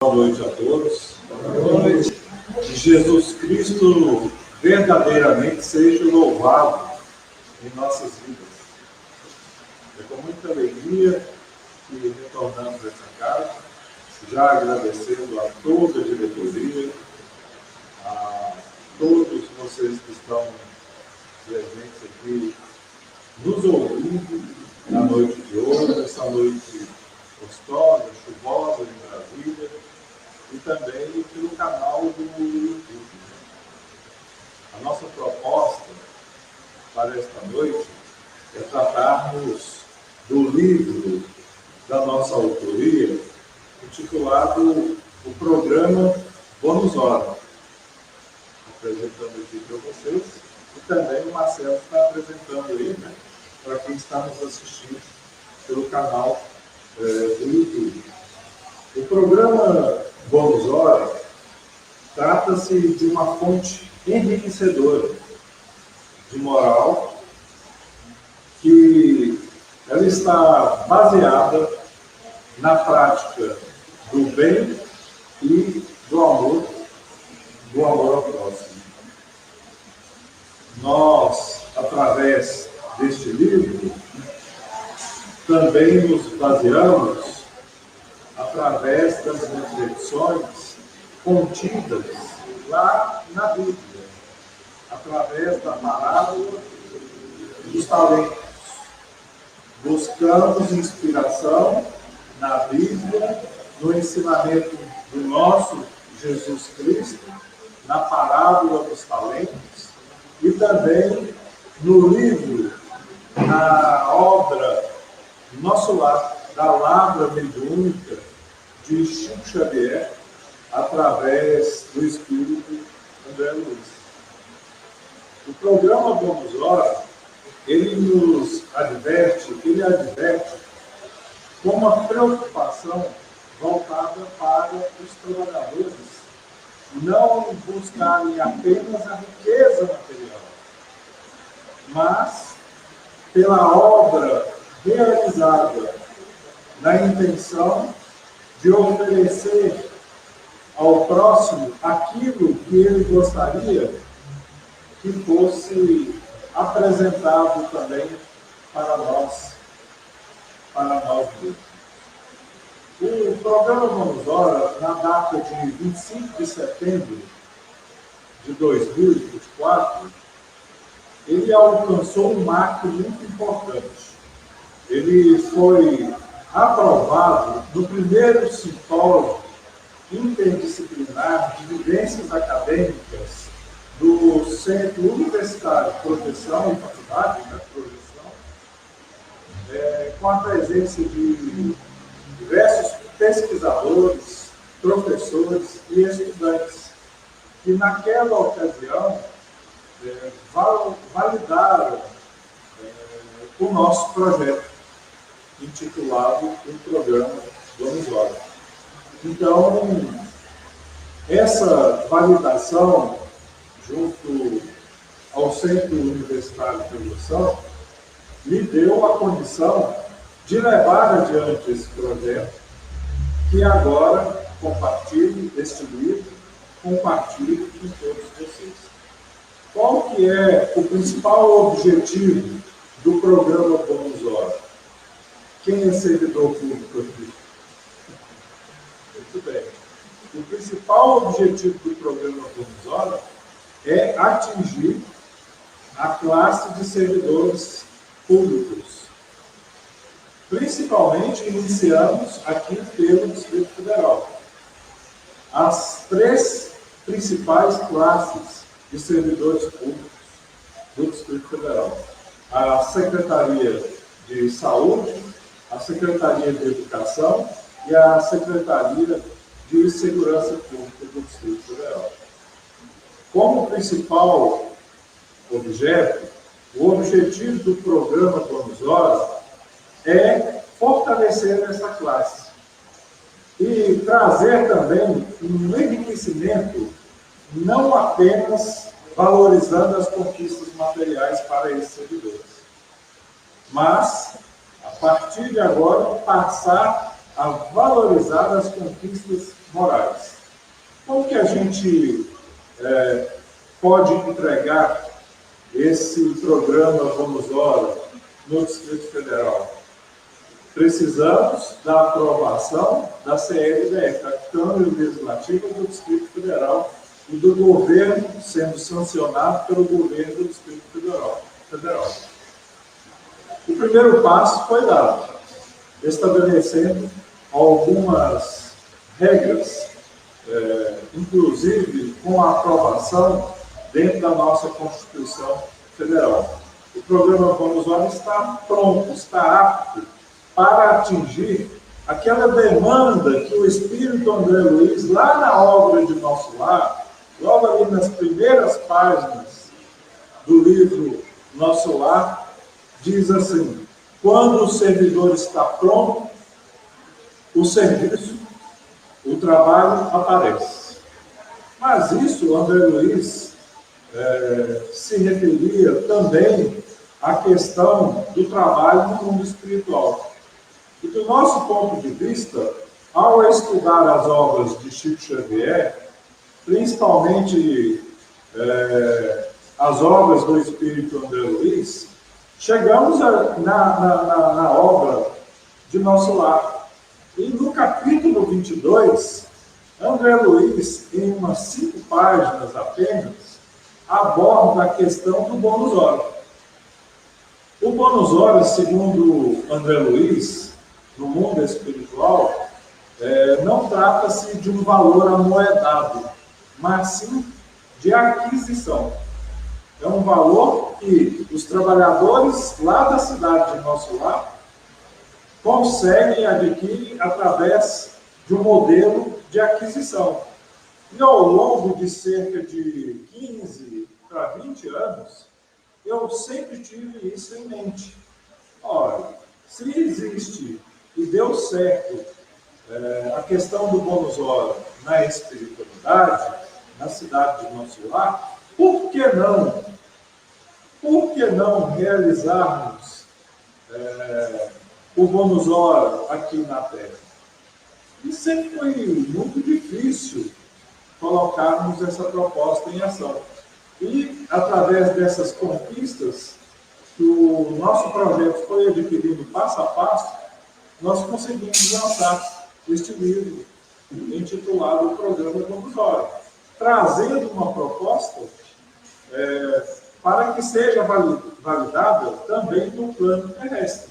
Boa noite a todos. Boa noite. Que Jesus Cristo verdadeiramente seja louvado em nossas vidas. É com muita alegria que retornamos a essa casa, já agradecendo a toda a diretoria, a todos vocês que estão presentes aqui, nos ouvindo na noite de hoje, essa noite gostosa, chuvosa em Brasília, e também pelo canal do YouTube. A nossa proposta para esta noite é tratarmos do livro da nossa autoria, intitulado O Programa Bônus Hora. Apresentando aqui para vocês, e também o Marcelo está apresentando aí, né, para quem está nos assistindo pelo canal do YouTube. O programa Bônus Hora trata-se de uma fonte enriquecedora de moral, que ela está baseada na prática do bem e do amor ao próximo. Nós, através deste livro, também nos baseamos através das reflexões contidas lá na Bíblia, através da parábola dos talentos. Buscamos inspiração na Bíblia, no ensinamento do nosso Jesus Cristo, na parábola dos talentos, e também no livro, na obra Nosso Lar, da Lavra Mediúnica de Chico Xavier, através do Espírito André Luiz. O programa Bônus Hora, ele adverte com uma preocupação voltada para os trabalhadores não buscarem apenas a riqueza material, mas pela obra realizada na intenção de oferecer ao próximo aquilo que ele gostaria que fosse apresentado também para nós mesmos. O programa Bônus Hora, na data de 25 de setembro de 2024, ele alcançou um marco muito importante. Ele foi aprovado no primeiro simpósio interdisciplinar de vivências acadêmicas do Centro Universitário de Projeção e Faculdade, né, com a presença de diversos pesquisadores, professores e estudantes, que naquela ocasião validaram o nosso projeto, intitulado O Programa Bônus Hora. Então, essa validação, junto ao Centro Universitário de Projeção, me deu a condição de levar adiante esse projeto, que agora compartilho este livro, compartilho com todos vocês. Qual que é o principal objetivo do programa Bônus Hora? Quem é servidor público aqui? Muito bem. O principal objetivo do programa Bônus Hora é atingir a classe de servidores públicos. Principalmente iniciamos aqui pelo Distrito Federal. As três principais classes de servidores públicos do Distrito Federal: a Secretaria de Saúde, a Secretaria de Educação e a Secretaria de Segurança Pública do Distrito Federal. Como principal objeto, o objetivo do programa Bônus Hora é fortalecer essa classe e trazer também um enriquecimento, não apenas valorizando as conquistas materiais para esses servidores, mas, a partir de agora, passar a valorizar as conquistas morais. Como que a gente pode entregar esse programa Vamos Ora no Distrito Federal? Precisamos da aprovação da CLDF, da Câmara Legislativa do Distrito Federal, e do governo sendo sancionado pelo governo do Distrito Federal. O primeiro passo foi dado, estabelecendo algumas regras, inclusive com a aprovação dentro da nossa Constituição Federal. O programa Vamos Ora está pronto, está apto para atingir aquela demanda que o Espírito André Luiz, lá na obra de Nosso Lar, logo ali nas primeiras páginas do livro Nosso Lar, diz assim: quando o servidor está pronto, o serviço, o trabalho aparece. Mas isso, André Luiz se referia também à questão do trabalho no mundo espiritual. E do nosso ponto de vista, ao estudar as obras de Chico Xavier, principalmente as obras do Espírito André Luiz, chegamos na obra de Nosso Lar. E no capítulo 22, André Luiz, em umas 5 páginas apenas, aborda a questão do bônus hora. O bônus hora, segundo André Luiz, no mundo espiritual, não trata-se de um valor amoedado, mas sim de aquisição. É um valor que os trabalhadores lá da cidade de Nosso Lar conseguem adquirir através de um modelo de aquisição. E ao longo de cerca de 15 para 20 anos, eu sempre tive isso em mente. Ora, se existe e deu certo a questão do bônus hora na espiritualidade, na cidade de Nosso Lar, por que não? Por que não realizarmos o bônus hora aqui na Terra? E sempre foi muito difícil colocarmos essa proposta em ação. E, através dessas conquistas, que o nosso projeto foi adquirindo passo a passo, nós conseguimos lançar este livro, intitulado O Programa Vamos Ora, trazendo uma proposta para que seja validada também no plano terrestre.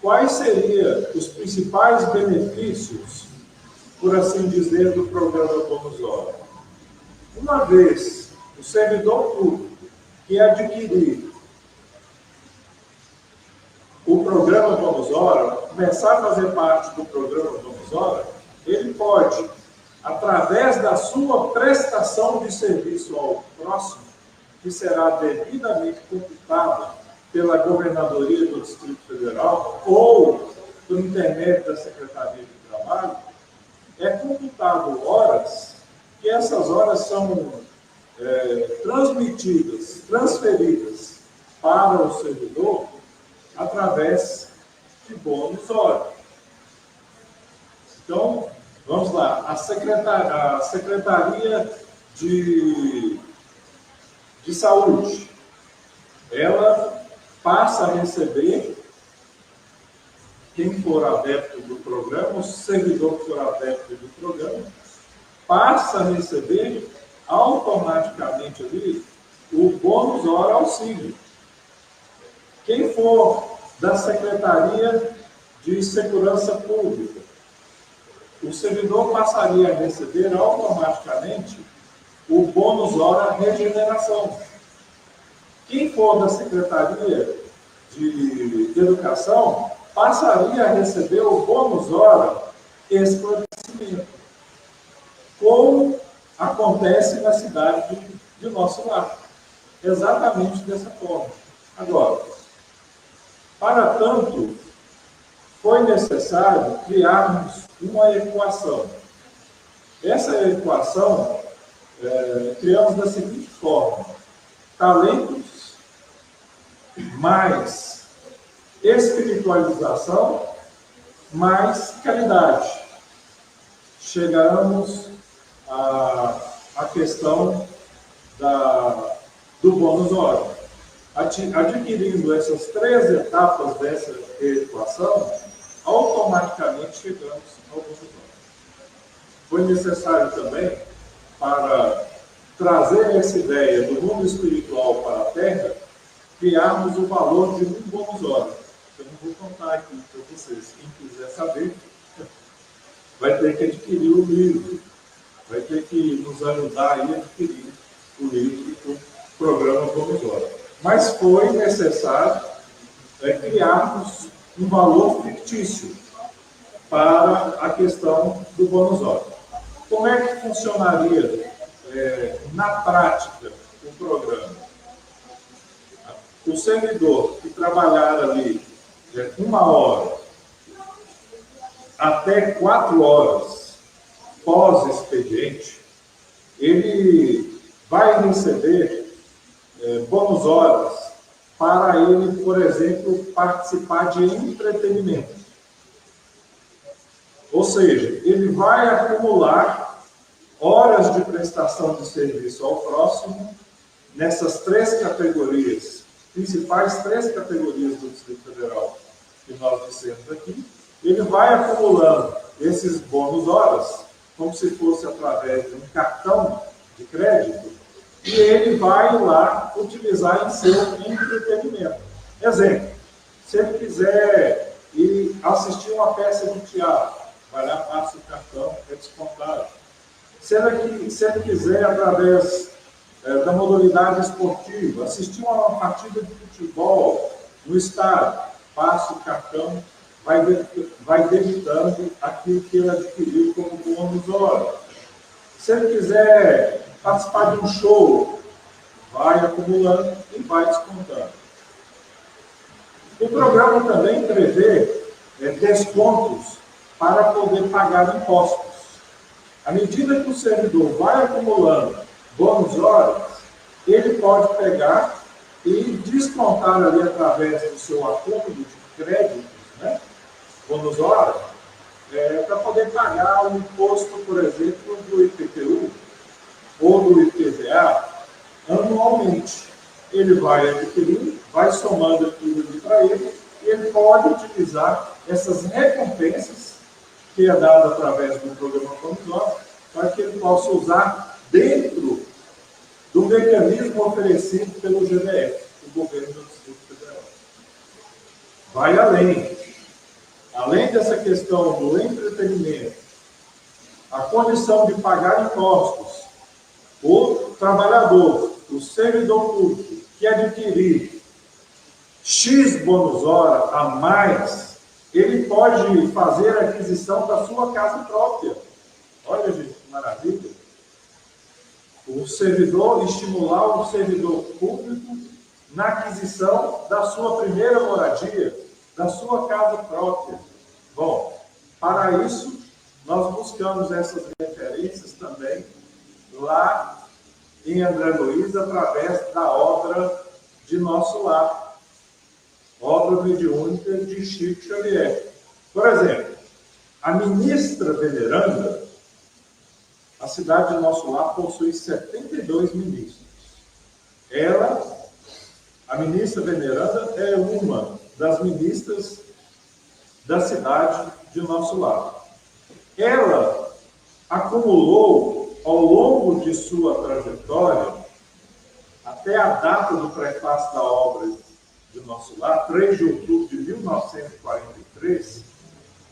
Quais seriam os principais benefícios, por assim dizer, do programa Vamos Ora? Uma vez o servidor público que adquirir o programa Vamos Ora, começar a fazer parte do programa Vamos Ora, ele pode, através da sua prestação de serviço ao próximo, que será devidamente computada pela Governadoria do Distrito Federal ou por intermédio da Secretaria de Trabalho, é computado horas, que essas horas são transferidas para o servidor através de bônus hora. Então, vamos lá. A Secretaria de Saúde, ela passa a receber, quem for adepto do programa, o servidor que for adepto do programa, passa a receber automaticamente ali o bônus hora auxílio. Quem for da Secretaria de Segurança Pública, o servidor passaria a receber automaticamente o bônus hora regeneração. Quem for da Secretaria de Educação passaria a receber o bônus hora esclarecimento, como acontece na cidade de Nosso Lar. Exatamente dessa forma. Agora, para tanto, foi necessário criarmos uma equação. Essa equação criamos da seguinte forma: talentos mais espiritualização mais caridade. chegamos à questão do bônus hora. Adquirindo essas 3 etapas dessa equação, automaticamente chegamos ao bônus hora. Foi necessário também, para trazer essa ideia do mundo espiritual para a Terra, criarmos o valor de 1 bônus hora. Eu não vou contar aqui para vocês. Quem quiser saber, vai ter que adquirir o livro. Vai ter que nos ajudar a adquirir o livro do programa Bônus Hora. Mas foi necessário criarmos um valor fictício para a questão do bônus hora. Como é que funcionaria na prática o programa? O servidor que trabalhar ali 1 hora até 4 horas pós-expediente, ele vai receber bônus horas para ele, por exemplo, participar de entretenimento. Ou seja, ele vai acumular horas de prestação de serviço ao próximo nessas 3 categorias, principais 3 categorias do Distrito Federal que nós dissemos aqui. Ele vai acumulando esses bônus horas, como se fosse através de um cartão de crédito, e ele vai lá utilizar em seu entretenimento. Exemplo, se ele quiser ir assistir uma peça de teatro, vai lá, passa o cartão, é descontado. Se ele quiser, através da modalidade esportiva, assistir uma partida de futebol no estádio, passa o cartão, vai debitando aquilo que ele adquiriu como bônus hora. Se ele quiser participar de um show, vai acumulando e vai descontando. O programa também prevê descontos para poder pagar impostos. À medida que o servidor vai acumulando bônus horas, ele pode pegar e descontar ali através do seu acúmulo de créditos, né? Bônus horas, para poder pagar o imposto, por exemplo, do IPTU ou do IPVA anualmente. Ele vai adquirir, vai somando aquilo ali para ele, e ele pode utilizar essas recompensas que é dada através do programa Bônus Hora, para que ele possa usar dentro do mecanismo oferecido pelo GDF, o Governo do Distrito Federal. Vai além. Além dessa questão do entretenimento, a condição de pagar impostos, o trabalhador, o servidor público, que adquirir X bônus hora a mais, ele pode fazer a aquisição da sua casa própria. Olha, gente, que maravilha. O servidor, estimular o servidor público na aquisição da sua primeira moradia, da sua casa própria. Bom, para isso, nós buscamos essas referências também lá em André Luiz, através da obra de Nosso Lar, obra mediúnica de Chico Xavier. Por exemplo, a ministra veneranda, a cidade de Nosso Lar possui 72 ministros. Ela, a ministra veneranda, é uma das ministras da cidade de Nosso Lar. Ela acumulou, ao longo de sua trajetória, até a data do prefácio da obra de Nosso Lar, 3 de outubro de 1943,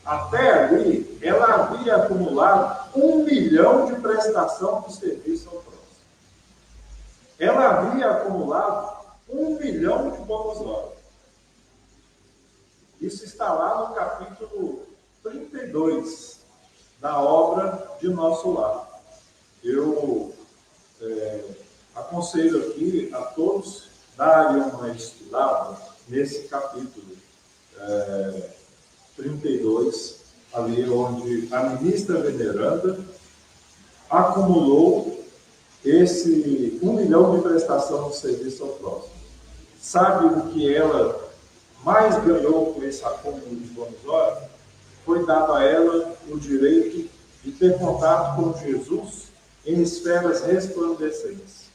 até ali, ela havia acumulado 1 milhão de prestação de serviço ao próximo. Ela havia acumulado 1 milhão de bônus hora. Isso está lá no capítulo 32 da obra de Nosso Lar. Eu aconselho aqui a todos darem uma estudada nesse capítulo 32, ali onde a ministra veneranda acumulou esse 1 milhão de prestação de serviço ao próximo. Sabe o que ela mais ganhou com esse acúmulo de bônus hora? Foi dado a ela o direito e ter contato com Jesus em esferas resplandecentes.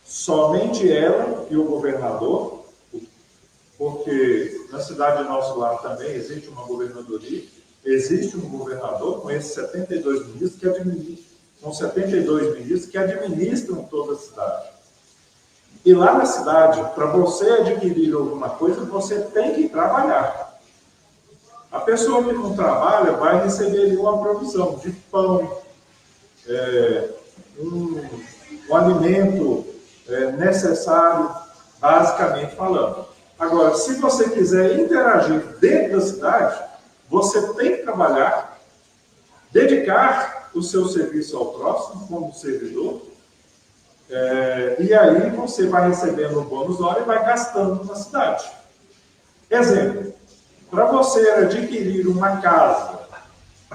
Somente ela e o governador, porque na cidade de Nosso Lar também existe uma governadoria, existe um governador com esses 72 ministros que administram toda a cidade. E lá na cidade, para você adquirir alguma coisa, você tem que trabalhar. A pessoa que não trabalha vai receber ali uma provisão de pão, um alimento necessário, basicamente falando. Agora, se você quiser interagir dentro da cidade, você tem que trabalhar, dedicar o seu serviço ao próximo como servidor, e aí você vai recebendo um bônus hora e vai gastando na cidade. Exemplo, para você adquirir uma casa,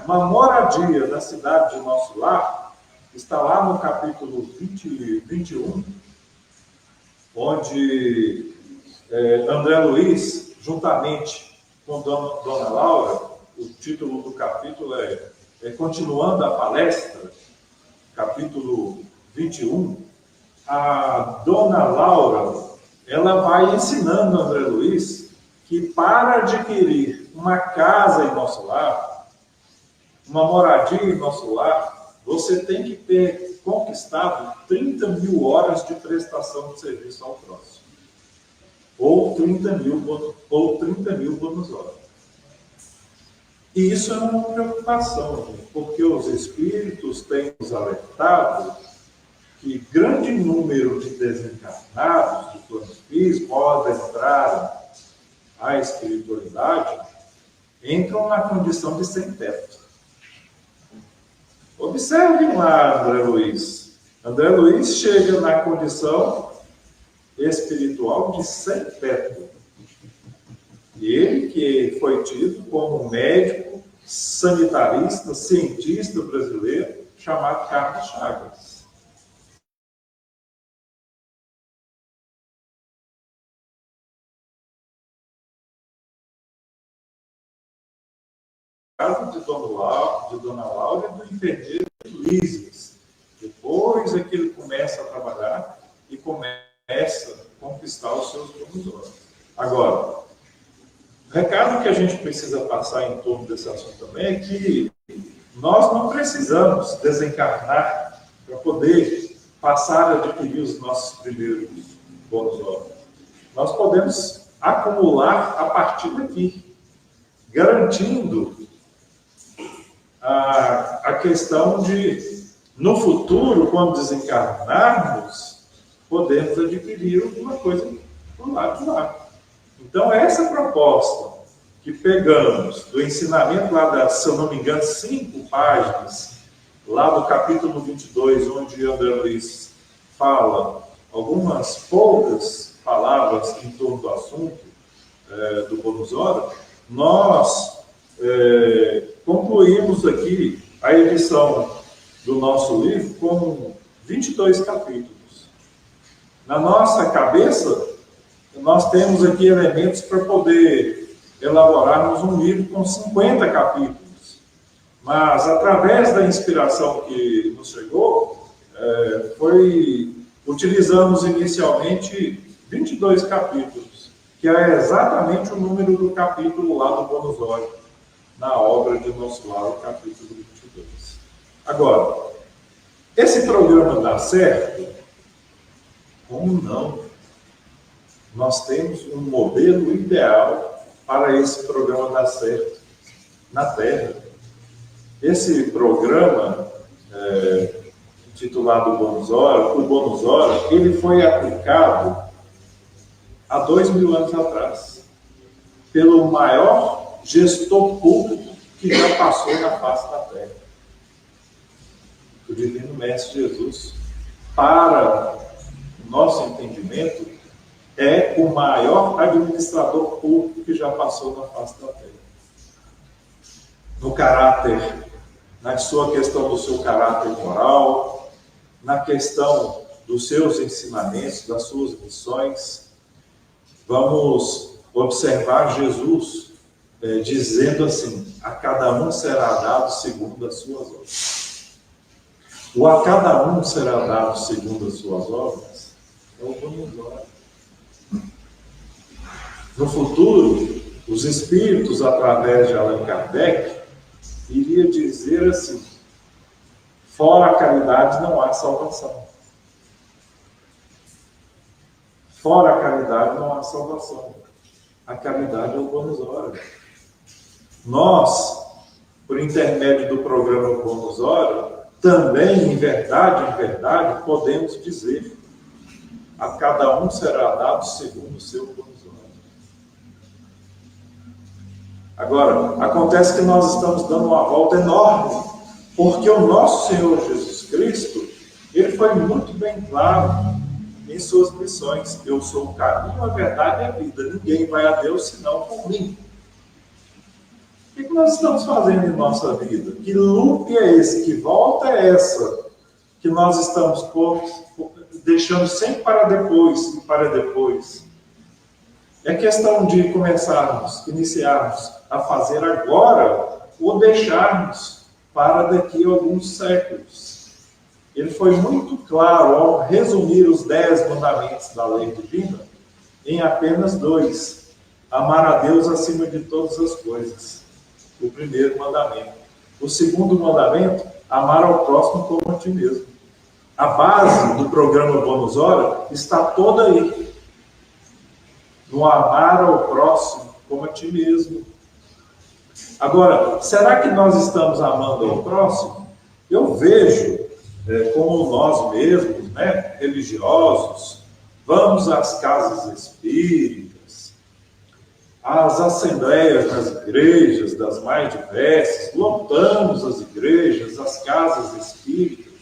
uma moradia na cidade de Nosso Lar, está lá no capítulo 21, onde André Luiz, juntamente com Dona Laura, o título do capítulo é Continuando a Palestra, capítulo 21, a Dona Laura, ela vai ensinando André Luiz que para adquirir uma casa em Nosso Lar, uma moradia em Nosso Lar, você tem que ter conquistado 30 mil horas de prestação de serviço ao próximo. Ou 30 mil bônus horas. E isso é uma preocupação, gente, porque os espíritos têm nos alertado que grande número de desencarnados do plano físico, ao adentrar a espiritualidade, entram na condição de sem teto. Observem lá André Luiz. André Luiz chega na condição espiritual de sem teto. E ele que foi tido como médico, sanitarista, cientista brasileiro, chamado Carlos Chagas. Caso de Dona Laura e do enfermeiro Luizes. Depois é que ele começa a trabalhar e começa a conquistar os seus bônus. Agora, o recado que a gente precisa passar em torno desse assunto também é que nós não precisamos desencarnar para poder passar a adquirir os nossos primeiros bônus. Nós podemos acumular a partir daqui, garantindo a questão de, no futuro, quando desencarnarmos, podemos adquirir alguma coisa do lado de lá. Então, essa proposta que pegamos do ensinamento lá se eu não me engano, 5 páginas, lá do capítulo 22, onde André Luiz fala algumas poucas palavras em torno do assunto do bônus hora, nós concluímos aqui a edição do nosso livro com 22 capítulos. Na nossa cabeça, nós temos aqui elementos para poder elaborarmos um livro com 50 capítulos. Mas, através da inspiração que nos chegou, utilizamos inicialmente 22 capítulos, que é exatamente o número do capítulo lá do bônus hora, na obra de Nosso Lar, o capítulo 22. Agora, esse programa dá certo? Como não? Nós temos um modelo ideal para esse programa dar certo na Terra. Esse programa, intitulado Bônus Hora, o Bônus Hora, ele foi aplicado há 2000 anos atrás, pelo maior gestor público que já passou na face da Terra. O Divino Mestre Jesus, para o nosso entendimento, é o maior administrador público que já passou na face da Terra. No caráter, na sua questão do seu caráter moral, na questão dos seus ensinamentos, das suas missões. Vamos observar Jesus dizendo assim: a cada um será dado segundo as suas obras. O a cada um será dado segundo as suas obras é o bônus hora. No futuro, os espíritos, através de Allan Kardec, iriam dizer assim: fora a caridade não há salvação. Fora a caridade não há salvação. A caridade é o bônus hora. Nós, por intermédio do programa Bônus Hora, também, em verdade, podemos dizer: a cada um será dado segundo o seu bônus hora. Agora, acontece que nós estamos dando uma volta enorme, porque o nosso Senhor Jesus Cristo, ele foi muito bem claro em suas missões: eu sou o caminho, a verdade e a vida. Ninguém vai a Deus senão por mim. O que nós estamos fazendo em nossa vida? Que loop é esse? Que volta é essa? Que nós estamos deixando sempre para depois e para depois. É questão de iniciarmos a fazer agora ou deixarmos para daqui a alguns séculos. Ele foi muito claro ao resumir os 10 mandamentos da lei divina em apenas 2. Amar a Deus acima de todas as coisas. O primeiro mandamento. O segundo mandamento, amar ao próximo como a ti mesmo. A base do programa Bônus Hora está toda aí. No amar ao próximo como a ti mesmo. Agora, será que nós estamos amando ao próximo? Eu vejo, como nós mesmos, religiosos, vamos às casas espíritas, às assembleias nas igrejas, das mais diversas, lotamos as igrejas, as casas espíritas.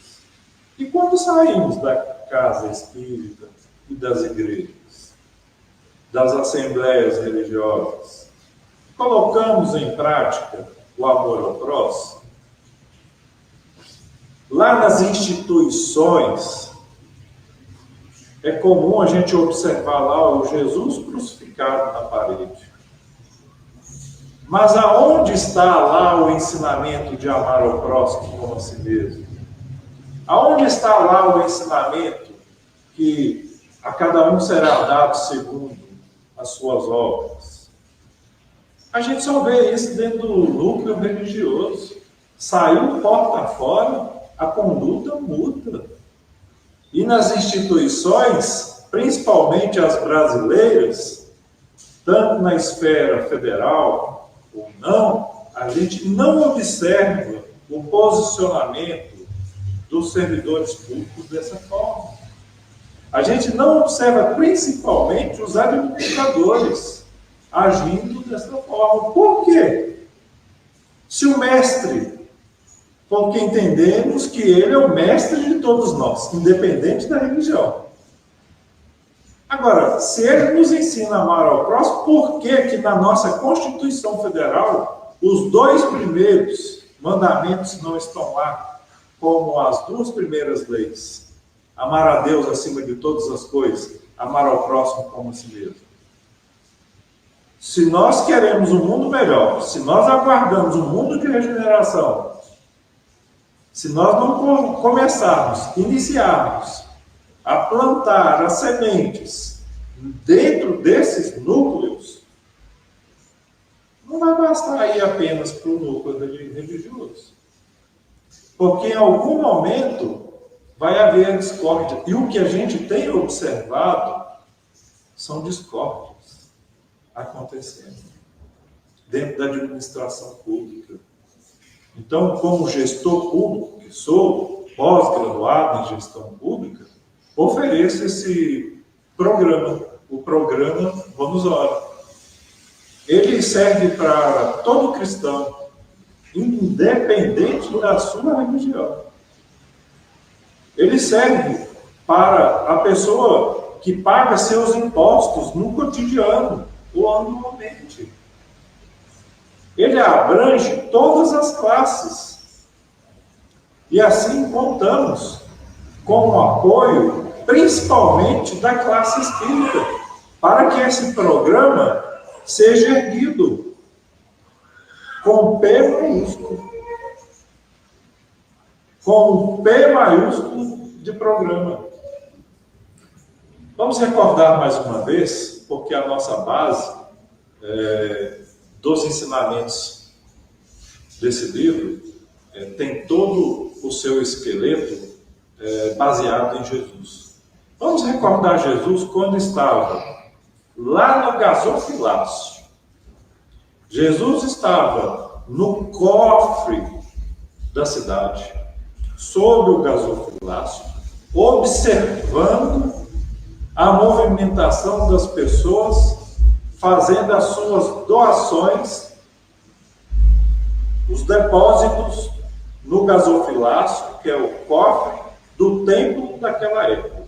E quando saímos da casa espírita e das igrejas, das assembleias religiosas, colocamos em prática o amor ao próximo? Lá nas instituições, é comum a gente observar lá o Jesus crucificado na parede. Mas aonde está lá o ensinamento de amar ao próximo como a si mesmo? Aonde está lá o ensinamento que a cada um será dado segundo as suas obras? A gente só vê isso dentro do núcleo religioso. Saiu porta fora, a conduta muda. E nas instituições, principalmente as brasileiras, tanto na esfera federal ou não, a gente não observa o posicionamento dos servidores públicos dessa forma. A gente não observa principalmente os administradores agindo dessa forma. Por quê? Se o mestre, porque entendemos que ele é o mestre de todos nós, independente da religião. Agora, se ele nos ensina a amar ao próximo, por que na nossa Constituição Federal os 2 primeiros mandamentos não estão lá, como as 2 primeiras leis? Amar a Deus acima de todas as coisas, amar ao próximo como a si mesmo. Se nós queremos um mundo melhor, se nós aguardamos um mundo de regeneração, se nós não começarmos, iniciarmos a plantar as sementes dentro desses núcleos, não vai bastar ir apenas para o núcleo religioso. Porque em algum momento vai haver discórdia. E o que a gente tem observado são discórdias acontecendo dentro da administração pública. Então, como gestor público que sou, pós-graduado em gestão pública, ofereço esse programa, o programa Bônus Hora. Ele serve para todo cristão, independente da sua religião. Ele serve para a pessoa que paga seus impostos no cotidiano ou anualmente. Ele abrange todas as classes. E assim contamos com o apoio, principalmente da classe espírita, para que esse programa seja erguido. Com P maiúsculo. Com P maiúsculo de programa. Vamos recordar mais uma vez, porque a nossa base dos ensinamentos desse livro tem todo o seu esqueleto baseado em Jesus. Vamos recordar Jesus quando estava lá no gasofilácio. Jesus estava no cofre da cidade, sob o gasofilácio, observando a movimentação das pessoas, fazendo as suas doações, os depósitos no gasofilácio, que é o cofre do templo daquela época.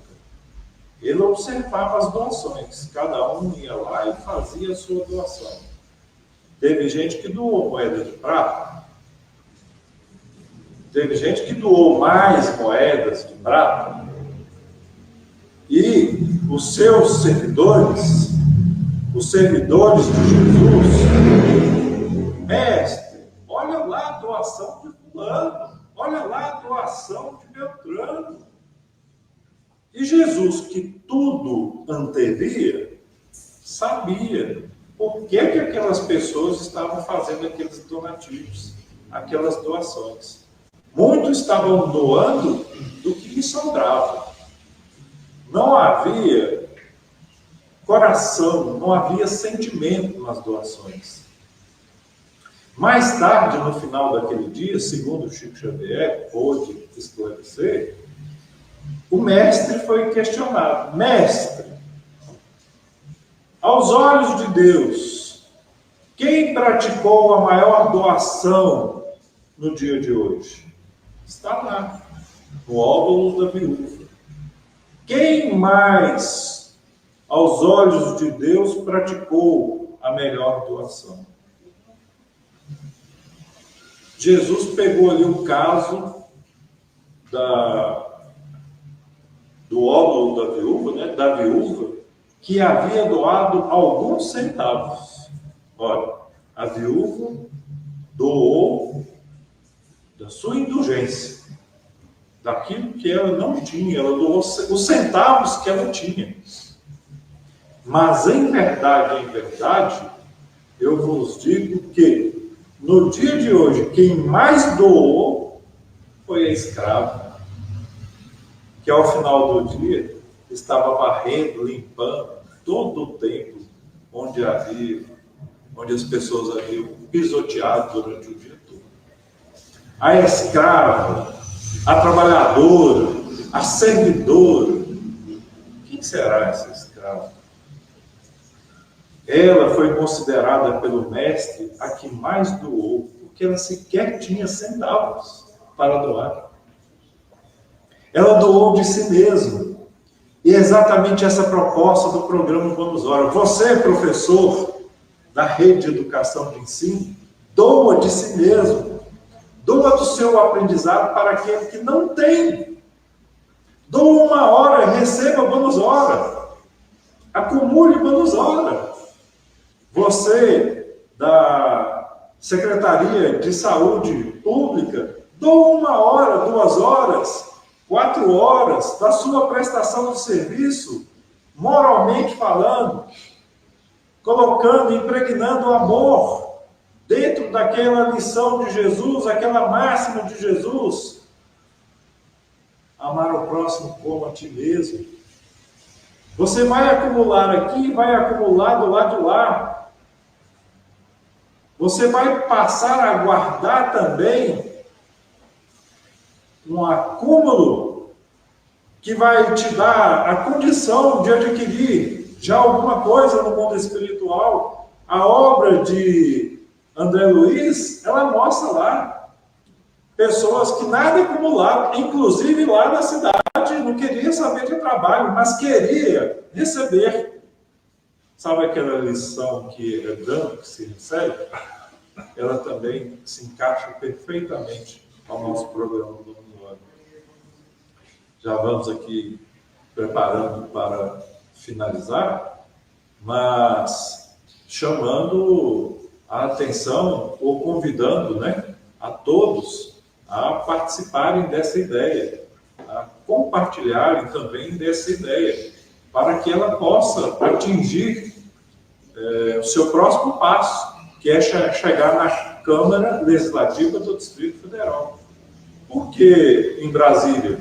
Ele observava as doações, cada um ia lá e fazia a sua doação. Teve gente que doou moeda de prata, teve gente que doou mais moedas de prata, e os seus servidores, os servidores de Jesus, mestre, olha lá a doação de fulano, olha lá a doação de Beltrano. E Jesus, que tudo antevia, sabia por que aquelas pessoas estavam fazendo aqueles donativos, aquelas doações. Muitos estavam doando do que lhes sobrava. Não havia coração, não havia sentimento nas doações. Mais tarde, no final daquele dia, segundo Chico Xavier pôde esclarecer, o mestre foi questionado. Mestre, aos olhos de Deus, quem praticou a maior doação no dia de hoje? Está lá, no óbolo da viúva. Quem mais, aos olhos de Deus, praticou a melhor doação? Jesus pegou ali o caso do óbolo da viúva, da viúva, que havia doado alguns centavos. Olha, a viúva doou da sua indulgência, daquilo que ela não tinha, ela doou os centavos que ela tinha. Mas em verdade, eu vos digo que no dia de hoje, quem mais doou foi a escrava, que ao final do dia estava varrendo, limpando todo o templo onde as pessoas haviam pisoteado durante o dia todo. A escrava, a trabalhadora, a servidora. Quem será essa escrava? Ela foi considerada pelo mestre a que mais doou, porque ela sequer tinha centavos para doar. Ela doou de si mesma. E é exatamente essa proposta do programa Vamos Ora. Você, professor da rede de educação de ensino, doa de si mesmo. Doa do seu aprendizado para aquele que não tem. Doa 1 hora, receba Vamos Ora. Acumule Vamos Ora. Você, da Secretaria de Saúde Pública, doa 1 hora, 2 horas, 4 horas da sua prestação de serviço, moralmente falando, colocando, impregnando o amor dentro daquela lição de Jesus, aquela máxima de Jesus. Amar o próximo como a ti mesmo. Você vai acumular aqui, vai acumular do lado de lá. Você vai passar a guardar também um acúmulo que vai te dar a condição de adquirir já alguma coisa no mundo espiritual. A obra de André Luiz, ela mostra lá pessoas que nada acumularam, inclusive lá na cidade, não queria saber de trabalho, mas queria receber. Sabe aquela lição que é dando, que se recebe? Ela também se encaixa perfeitamente ao nosso programa do ano. Já vamos aqui preparando para finalizar, mas chamando a atenção, ou convidando, né, a todos a participarem dessa ideia, a compartilharem também dessa ideia, para que ela possa atingir o seu próximo passo, que é chegar na Câmara Legislativa do Distrito Federal. Porque em Brasília,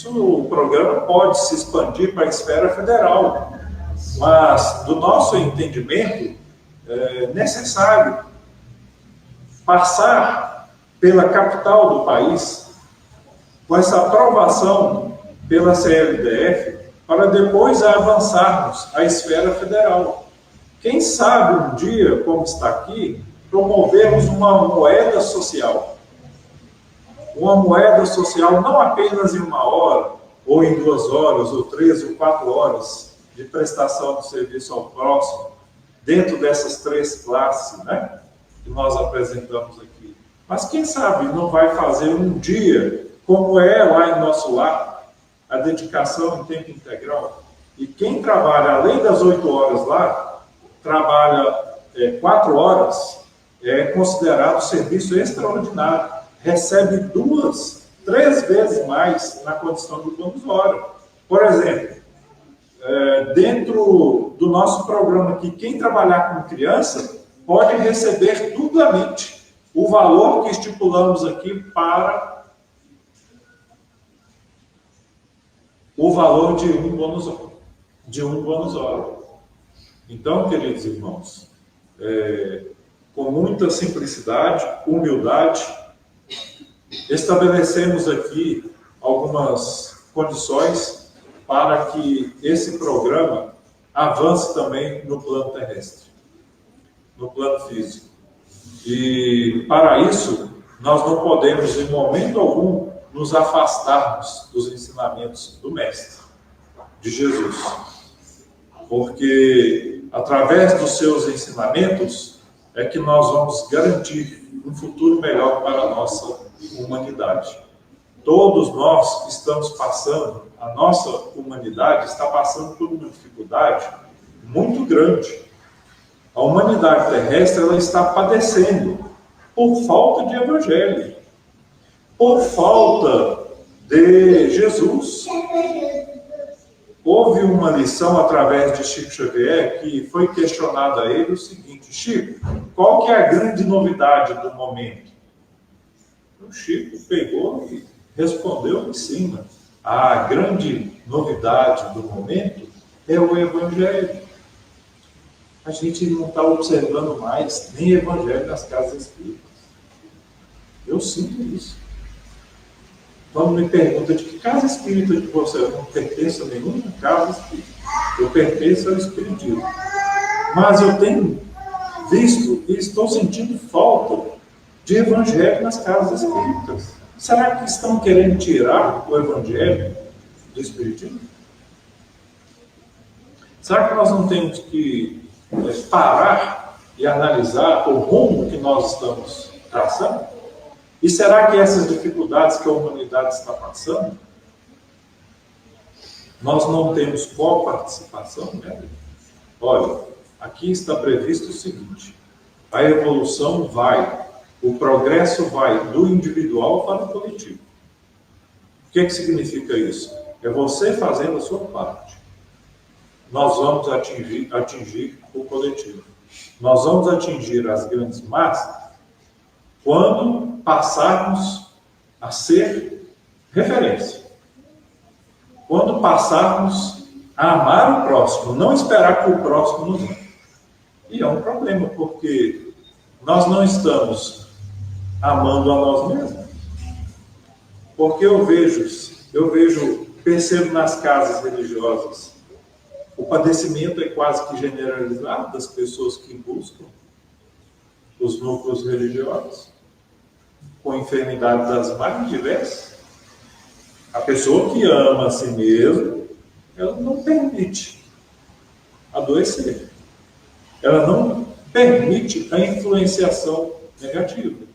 o programa pode se expandir para a esfera federal, mas, do nosso entendimento, é necessário passar pela capital do país, com essa aprovação pela CLDF, para depois avançarmos à esfera federal. Quem sabe um dia, como está aqui, promovermos uma moeda social. Uma moeda social não apenas em 1 hora, ou em 2 horas, ou 3 ou 4 horas de prestação de serviço ao próximo, dentro dessas 3 classes, né, que nós apresentamos aqui. Mas quem sabe não vai fazer um dia, como é lá em nosso lar, a dedicação em tempo integral. E quem trabalha além das 8 horas lá, trabalha 4 horas, é considerado serviço extraordinário. Recebe 2, 3 vezes mais na condição do bônus hora. Por exemplo, dentro do nosso programa aqui, quem trabalhar com criança pode receber duplamente o valor que estipulamos aqui para o valor de um bônus hora. Então, queridos irmãos, com muita simplicidade, humildade, estabelecemos aqui algumas condições para que esse programa avance também no plano terrestre, no plano físico. E, para isso, nós não podemos, em momento algum, nos afastarmos dos ensinamentos do Mestre, de Jesus. Porque, através dos seus ensinamentos, é que nós vamos garantir um futuro melhor para a nossa humanidade. Todos nós estamos passando, a nossa humanidade está passando por uma dificuldade muito grande. A humanidade terrestre ela está padecendo por falta de evangelho, por falta de Jesus. Houve uma lição através de Chico Xavier que foi questionado a ele o seguinte: Chico, qual que é a grande novidade do momento? O Chico pegou e respondeu em cima: a grande novidade do momento é o Evangelho. A gente não está observando mais nem Evangelho nas casas espíritas. Eu sinto isso. Quando me pergunta de que casa espírita que você não pertence a nenhuma casa espírita, eu pertenço ao Espiritismo. Mas eu tenho visto e estou sentindo falta de Evangelho nas casas espíritas. Será que estão querendo tirar o Evangelho do Espiritismo? Será que nós não temos que parar e analisar o rumo que nós estamos traçando? E será que essas dificuldades que a humanidade está passando, nós não temos qual participação nela? Olha, aqui está previsto o seguinte: a evolução o progresso vai do individual para o coletivo. O que significa isso? É você fazendo a sua parte. Nós vamos atingir o coletivo. Nós vamos atingir as grandes massas quando passarmos a ser referência. Quando passarmos a amar o próximo, não esperar que o próximo nos ame. E é um problema, porque nós não estamos amando a nós mesmos. Porque percebo nas casas religiosas, o padecimento é quase que generalizado das pessoas que buscam os núcleos religiosos, com enfermidades das mais diversas. A pessoa que ama a si mesma, ela não permite adoecer. Ela não permite a influenciação negativa.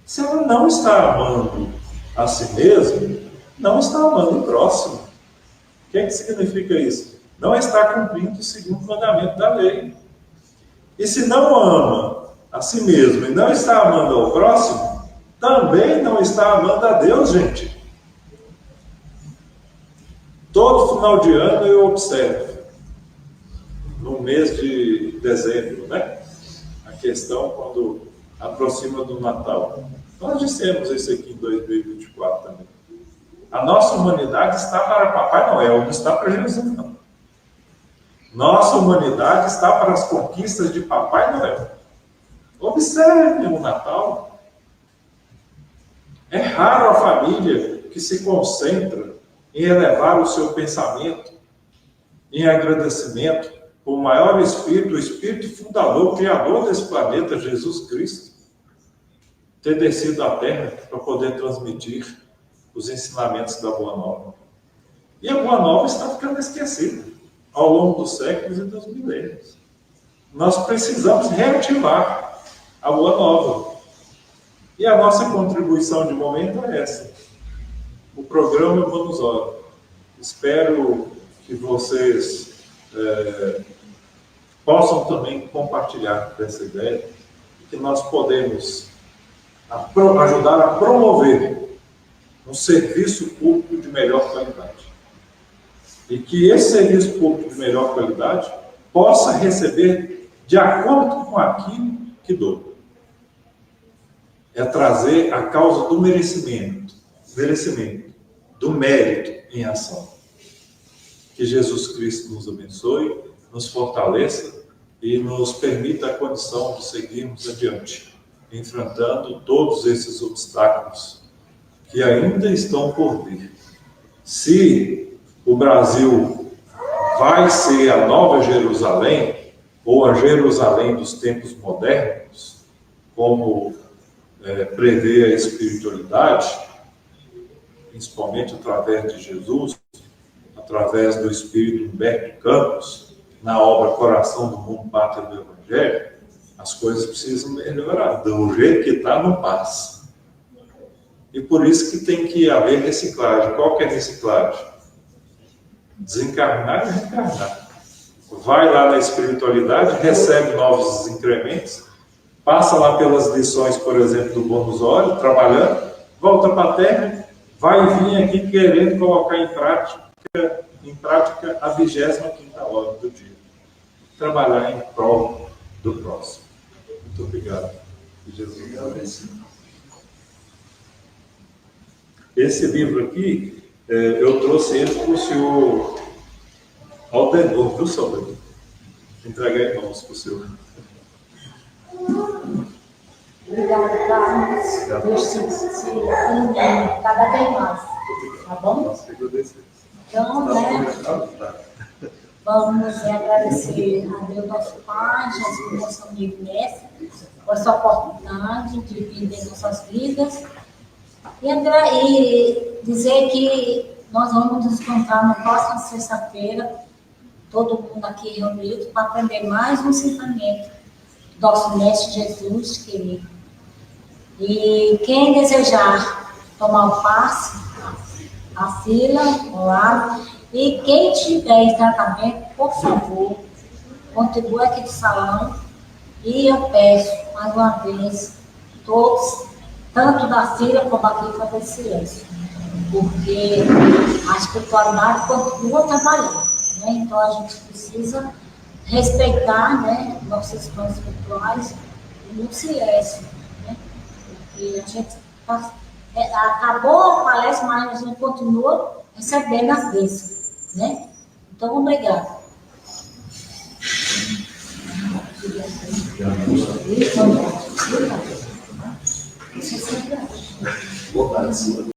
Se ela não está amando a si mesma, não está amando o próximo. O que significa isso? Não está cumprindo o segundo mandamento da lei. E se não ama a si mesmo e não está amando ao próximo, também não está amando a Deus, gente. Todo final de ano eu observo, no mês de dezembro, né? A questão quando aproxima do Natal. Nós dissemos isso aqui em 2024 também. A nossa humanidade está para Papai Noel, não está para Jesus, não. Nossa humanidade está para as conquistas de Papai Noel. Observe o Natal. É raro a família que se concentra em elevar o seu pensamento em agradecimento por maior Espírito, o Espírito fundador, criador desse planeta, Jesus Cristo, ter descido à Terra para poder transmitir os ensinamentos da Boa Nova. E a Boa Nova está ficando esquecida ao longo dos séculos e dos milênios. Nós precisamos reativar a Boa Nova. E a nossa contribuição de momento é essa. O programa Vamos Orar. Espero que vocês possam também compartilhar dessa ideia e que nós podemos ajudar a promover um serviço público de melhor qualidade. E que esse serviço público de melhor qualidade possa receber de acordo com aquilo que dou. É trazer a causa do merecimento, do mérito em ação. Que Jesus Cristo nos abençoe, nos fortaleça e nos permita a condição de seguirmos adiante, enfrentando todos esses obstáculos que ainda estão por vir. Se o Brasil vai ser a nova Jerusalém, ou a Jerusalém dos tempos modernos, como prevê a espiritualidade, principalmente através de Jesus, através do Espírito Humberto Campos, na obra Coração do Mundo, Pátria do Evangelho, as coisas precisam melhorar. Do jeito que está, não passa. E por isso que tem que haver reciclagem. Qual que é a reciclagem? Desencarnar e reencarnar. Vai lá na espiritualidade, recebe novos incrementos, passa lá pelas lições, por exemplo, do Bônus Hora, trabalhando, volta para a Terra, vai vir aqui querendo colocar em prática a 25ª hora do dia. Trabalhar em prol do próximo. Muito obrigado. Que Jesus abençoe. Esse livro aqui, eu trouxe ele para o senhor Aldenor, viu, Salvador? Entregar em mãos para o senhor. Obrigada, Carlos. Deus se ilumine cada vez mais. Tá bom? Então, vamos agradecer a Deus, nosso Pai, Jesus, nosso amigo mestre, por essa oportunidade de viver nossas vidas. E dizer que nós vamos nos encontrar na próxima sexta-feira, todo mundo aqui reunido, para aprender mais um ensinamento do nosso mestre Jesus querido. E quem desejar tomar o passe, a fila, ao lado, e quem tiver em tratamento, por favor, contribua aqui do salão. E eu peço, mais uma vez, todos, tanto da fila como aqui, fazer silêncio, porque a espiritualidade continua trabalhando, né? Então a gente precisa respeitar, né, nossos planos espirituais no silêncio, né? Porque a gente acabou a palestra, mas a gente continua recebendo as bênçãos, né? Então, obrigada. Boa tarde.